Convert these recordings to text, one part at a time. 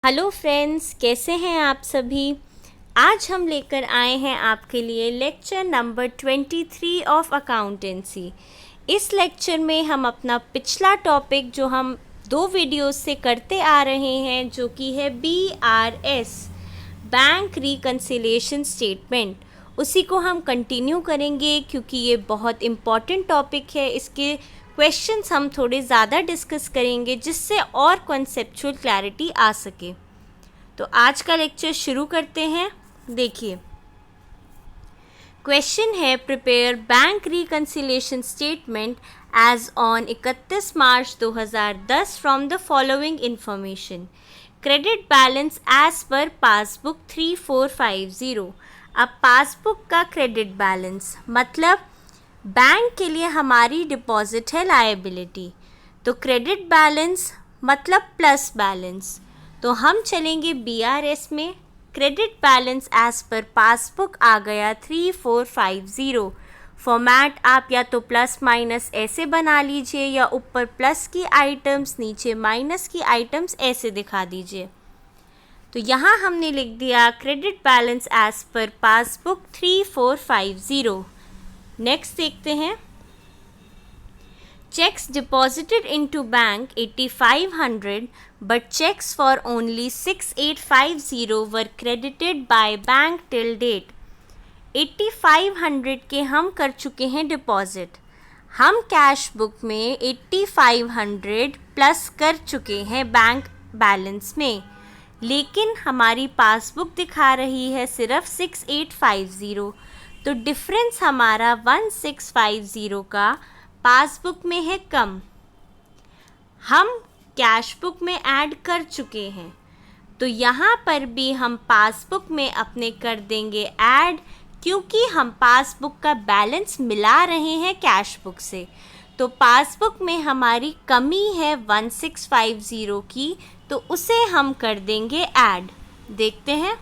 Hello friends, कैसे हैं आप सभी। आज हम लेकर आए हैं आपके लिए लेक्चर नंबर 23 ऑफ अकाउंटेंसी। इस लेक्चर में हम अपना पिछला टॉपिक जो हम 2 वीडियोस से करते आ रहे हैं, जो कि है BRS बैंक रिकन्सिलिएशन स्टेटमेंट, उसी को हम कंटिन्यू करेंगे क्योंकि ये बहुत इम्पॉर्टेंट टॉपिक है। इसके क्वेश्चंस हम थोड़े ज़्यादा डिस्कस करेंगे जिससे और कॉन्सेप्चुअल क्लैरिटी आ सके। तो आज का लेक्चर शुरू करते हैं। देखिए, क्वेश्चन है prepare bank reconciliation statement as on 31 March 2010 from the following information. Credit balance as पर पासबुक 3450। अब पासबुक का क्रेडिट बैलेंस मतलब बैंक के लिए हमारी डिपॉजिट है लायबिलिटी, तो क्रेडिट बैलेंस मतलब प्लस बैलेंस। तो हम चलेंगे BRS में। क्रेडिट बैलेंस एज पर पासबुक आ गया 3450। फॉर्मेट आप या तो प्लस माइनस ऐसे बना लीजिए या ऊपर प्लस की आइटम्स नीचे माइनस की आइटम्स ऐसे दिखा दीजिए। तो यहाँ हमने लिख दिया क्रेडिट बैलेंस एज पर पासबुक 3450। नेक्स्ट देखते हैं। Cheques deposited into bank 8500 but checks for only 6850 were credited by bank till date। 8500 के हम कर चुके हैं डिपॉजिट। हम कैश बुक में 8500 प्लस कर चुके हैं बैंक बैलेंस में, लेकिन हमारी पासबुक दिखा रही है सिर्फ 6850। तो डिफरेंस हमारा 1650 का पासबुक में है कम। हम कैश बुक में ऐड कर चुके हैं, तो यहाँ पर भी हम पासबुक में अपने कर देंगे ऐड, क्योंकि हम पासबुक का बैलेंस मिला रहे हैं कैश बुक से। तो पासबुक में हमारी कमी है 1650 की, तो उसे हम कर देंगे ऐड। देखते हैं,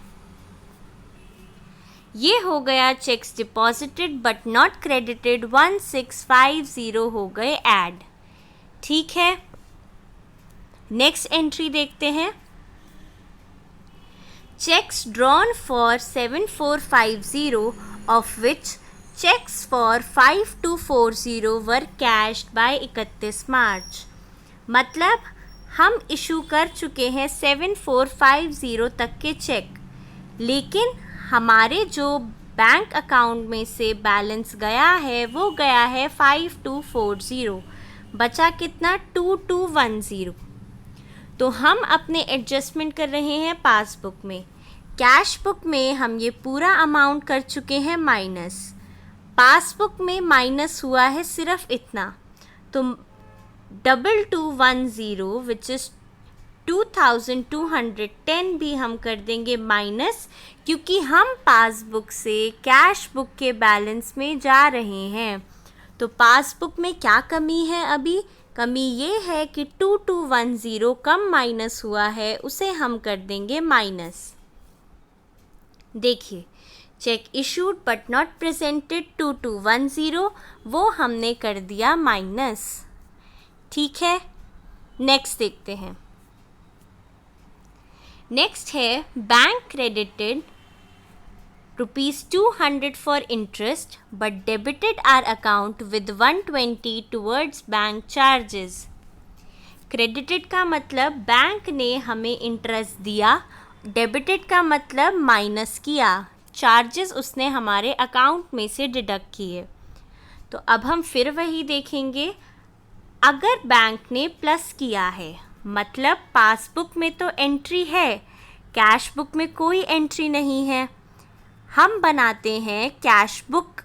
ये हो गया checks deposited but not credited 1650 हो गए ऐड। ठीक है, नेक्स्ट एंट्री देखते हैं। Cheques drawn for 7450 of which cheques for 5240 were cashed by 31 March. मतलब हम इशू कर चुके हैं 7450 तक के चेक, लेकिन हमारे जो बैंक अकाउंट में से बैलेंस गया है वो गया है 5240, बचा कितना 2210। तो हम अपने एडजस्टमेंट कर रहे हैं पासबुक में। कैश बुक में हम ये पूरा अमाउंट कर चुके हैं माइनस, पासबुक में माइनस हुआ है सिर्फ इतना। तो 2210 विच इज़ 2210 भी हम कर देंगे माइनस, क्योंकि हम पासबुक से कैश बुक के बैलेंस में जा रहे हैं। तो पासबुक में क्या कमी है? अभी कमी ये है कि 2210 कम माइनस हुआ है, उसे हम कर देंगे माइनस। देखिए, check issued but not presented 2210, वो हमने कर दिया माइनस। ठीक है, नेक्स्ट देखते हैं। नेक्स्ट है bank credited ₹200 for interest but debited our account with 120 towards bank charges. Credited का मतलब बैंक ने हमें इंटरेस्ट दिया, डेबिटेड का मतलब माइनस किया, चार्जेस उसने हमारे अकाउंट में से डिडक्ट किए। तो अब हम फिर वही देखेंगे। अगर बैंक ने प्लस किया है मतलब पासबुक में तो एंट्री है, कैश बुक में कोई एंट्री नहीं है। हम बनाते हैं कैश बुक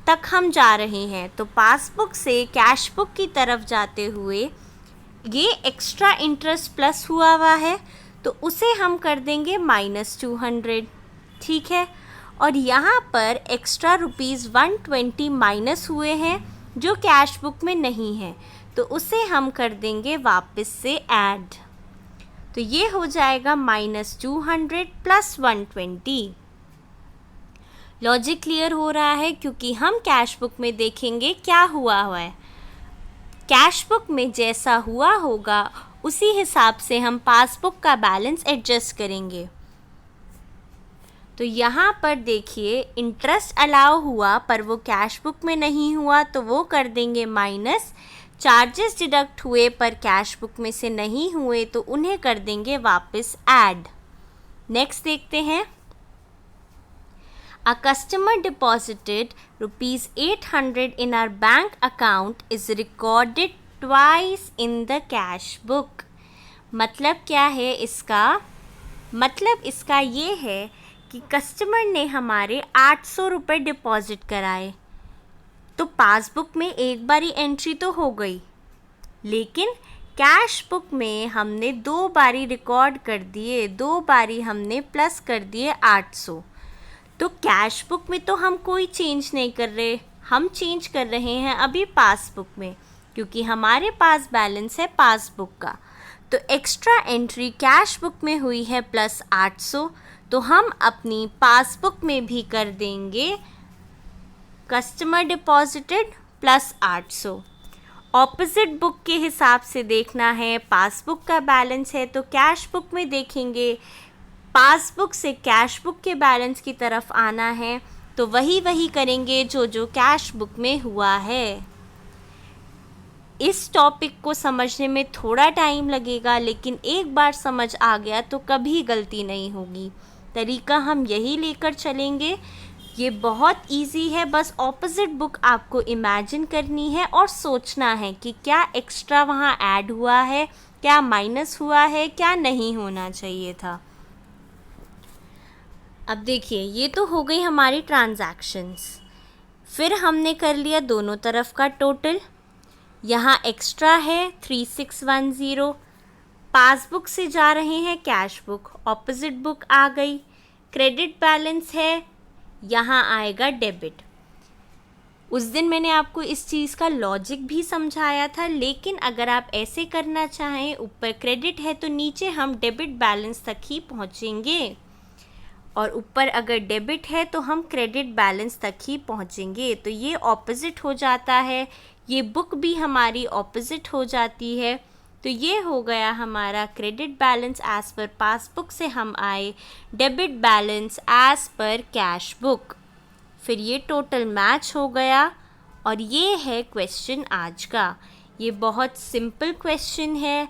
तक हम जा रहे हैं, तो पासबुक से कैश बुक की तरफ जाते हुए ये एक्स्ट्रा इंटरेस्ट प्लस हुआ है, तो उसे हम कर देंगे -200। ठीक है, और यहाँ पर एक्स्ट्रा ₹120 माइनस हुए हैं जो कैश बुक में नहीं है, तो उसे हम कर देंगे वापस से ऐड। तो ये हो जाएगा -200 + 120। लॉजिक क्लियर हो रहा है, क्योंकि हम कैश बुक में देखेंगे क्या हुआ है। कैश बुक में जैसा हुआ होगा उसी हिसाब से हम पासबुक का बैलेंस एडजस्ट करेंगे। तो यहाँ पर देखिए इंटरेस्ट अलाउ हुआ पर वो कैश बुक में नहीं हुआ, तो वो कर देंगे माइनस। चार्जेस डिडक्ट हुए पर कैश बुक में से नहीं हुए तो उन्हें कर देंगे वापस ऐड। नेक्स्ट देखते हैं। A customer deposited rupees 800 in our bank account is recorded twice in the cash book। मतलब क्या है इसका? मतलब इसका ये है कि कस्टमर ने हमारे 800 रुपये डिपॉजिट कराए, तो पासबुक में एक बारी एंट्री तो हो गई, लेकिन कैश बुक में हमने 2 बारी रिकॉर्ड कर दिए, 2 बारी हमने प्लस कर दिए 800। तो कैश बुक में तो हम कोई चेंज नहीं कर रहे, हम चेंज कर रहे हैं अभी पासबुक में, क्योंकि हमारे पास बैलेंस है पासबुक का। तो एक्स्ट्रा एंट्री कैश बुक में हुई है प्लस 800, तो हम अपनी पासबुक में भी कर देंगे customer deposited plus 800। Opposite book के हिसाब से देखना है, पासबुक का बैलेंस है तो कैश बुक में देखेंगे, पासबुक से कैश बुक के बैलेंस की तरफ आना है तो वही करेंगे जो कैश बुक में हुआ है। इस टॉपिक को समझने में थोड़ा टाइम लगेगा, लेकिन एक बार समझ आ गया तो कभी गलती नहीं होगी। तरीका हम यही लेकर चलेंगे। ये बहुत इजी है, बस ऑपोजिट बुक आपको इमेजिन करनी है और सोचना है कि क्या एक्स्ट्रा वहाँ ऐड हुआ है, क्या माइनस हुआ है, क्या नहीं होना चाहिए था। अब देखिए ये तो हो गई हमारी ट्रांजैक्शंस। फिर हमने कर लिया दोनों तरफ का टोटल। यहाँ एक्स्ट्रा है 3610, पासबुक से जा रहे हैं कैश बुक, ऑपोजिट बुक आ गई। क्रेडिट बैलेंस है, यहाँ आएगा डेबिट। उस दिन मैंने आपको इस चीज़ का लॉजिक भी समझाया था, लेकिन अगर आप ऐसे करना चाहें, ऊपर क्रेडिट है तो नीचे हम डेबिट बैलेंस तक ही पहुँचेंगे, और ऊपर अगर डेबिट है तो हम क्रेडिट बैलेंस तक ही पहुँचेंगे। तो ये ऑपोजिट हो जाता है, ये बुक भी हमारी ऑपोजिट हो जाती है। तो ये हो गया हमारा credit balance as per passbook से हम आए debit balance as per cash book. फिर ये टोटल मैच हो गया, और ये है क्वेश्चन आज का। ये बहुत सिंपल क्वेश्चन है,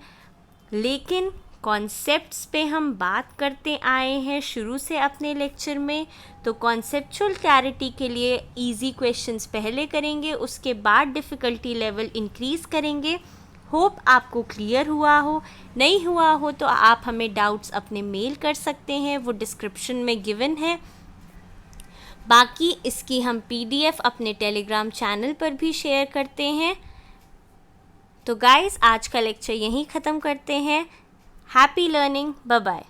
लेकिन कॉन्सेप्ट्स पे हम बात करते आए हैं शुरू से अपने लेक्चर में, तो कॉन्सेप्चुअल क्लैरिटी के लिए इजी क्वेश्चंस पहले करेंगे, उसके बाद डिफ़िकल्टी लेवल इंक्रीज़ करेंगे। होप आपको क्लियर हुआ हो। नहीं हुआ हो तो आप हमें डाउट्स अपने मेल कर सकते हैं, वो डिस्क्रिप्शन में गिवन है। बाकी इसकी हम PDF अपने टेलीग्राम चैनल पर भी शेयर करते हैं। तो गाइस आज का लेक्चर यहीं ख़त्म करते हैं। Happy learning, bye bye.